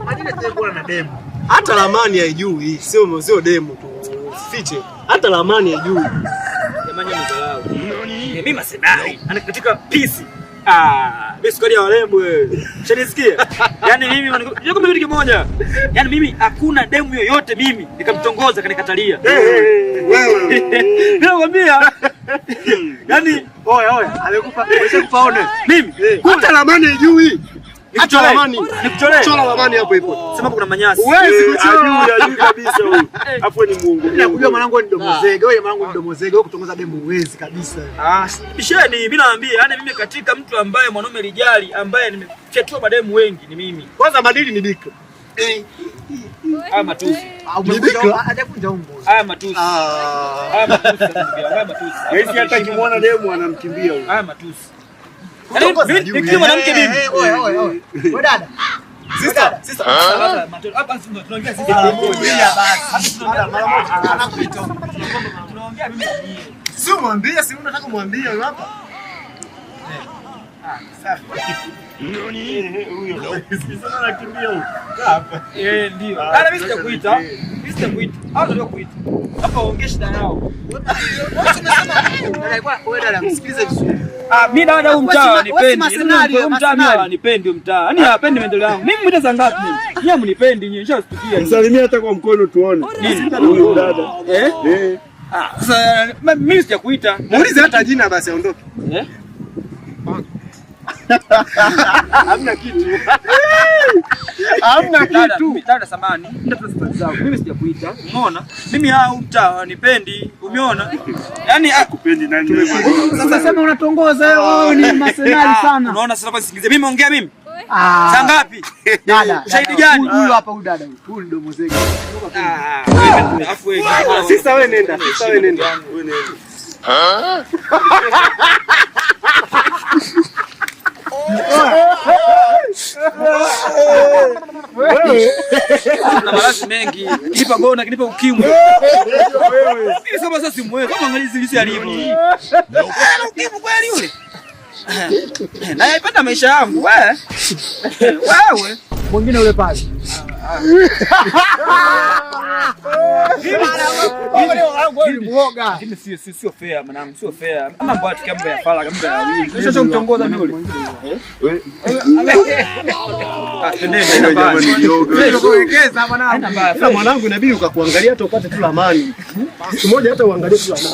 Majina tayari na demo. Hata ramani haijui, sio demo tu. Usifiche. Hata ramani haijui. Jamani mdharau. Mimi masenai. Ana katika PC. Mimi sikali ya warembo wewe. Shanisikia? Yaani mimi yuko kitu kimoja. Yaani mimi hakuna demu yoyote mimi nikamtongoza kanikatalia. Wewe. Nakwambia. Yaani oya amekupa one. Mimi hata ramani haijui. Hata ramani. Nikucholee. Chora ramani hapo ipo. Sema kuna manyasi. Huwezi kuchora. Ajui kabisa huyu. Hapo ni Mungu. Nakujua mwanangu ni domozege. Wewe mwanangu ni domozege. Wewe kutongoza demu huwezi kabisa. Bisheni mimi naambia, yani mimi katika mtu ambaye mwanaume lijali ambaye nimefyatua mademu wengi ni mimi. Kwanza madili ni bika. Haya matusi. Hajakunja umbo. Haya matusi. Haya matusi. Hizi hata kimuona demu anamkimbia huyo. Haya matusi. Nikiwa mwanamke mimi. Wewe dada. Sister. Hapa tunaongea sisi pamoja basi. Tunaongea mimi. Sio mwambie, si unataka kumwambia huyo hapa. Safi. Huyo. Sasa anakimbia huyo. Hapa. Ndio. Ana mimi sitakuita. Mimi sitakuita. Au ndio kuita. Hapa ongea shida nao. Wewe dada msikilize vizuri. Mimi dada huyu mtaa nipendi. Huyu mtaa mimi hanipendi mtaa. Yaani hapendi maendeleo yangu. Mimi mwita zangapi mimi? Yeye mnipendi nyinyi, nishasikia. Msalimia hata kwa mkono tuone. Huyu dada. Sasa mimi sijakuita. Muulize hata jina basi aondoke. Hamna kitu. Hamna kitu. Dada samani. Ndio tunasipata. Mimi sijakuita. Umeona? Mimi mtaa nipendi. Umeona? Yaani akupendi nani wewe? Sasa sema unatongoza wewe ni masenali sana. Unaona sasa basi sikilize. Mimi ongea mimi. Saa ngapi? Dada. Shahidi gani? Huyu hapa huyu dada. Huyu ndio mzee. Afu wewe. Sasa wewe nenda. Sasa wewe nenda. Wewe nenda. Na malazi mengi, kinipa gona, kinipa ukimwi. Mimi sasa sasa simwewe, kama angalia zilisi alivyo. Ukimwi kweli yule. Na yapenda maisha yangu, wewe. Mwingine yule pale. Sio fair mwanangu, sio fair. Mambo ya mambo ya fala mambo ya wili. Sasa mtongoza mimi yule. Mwanangu inabidi ukakuangalia hata upate tu amani. Siku moja hata uangalie tu amani.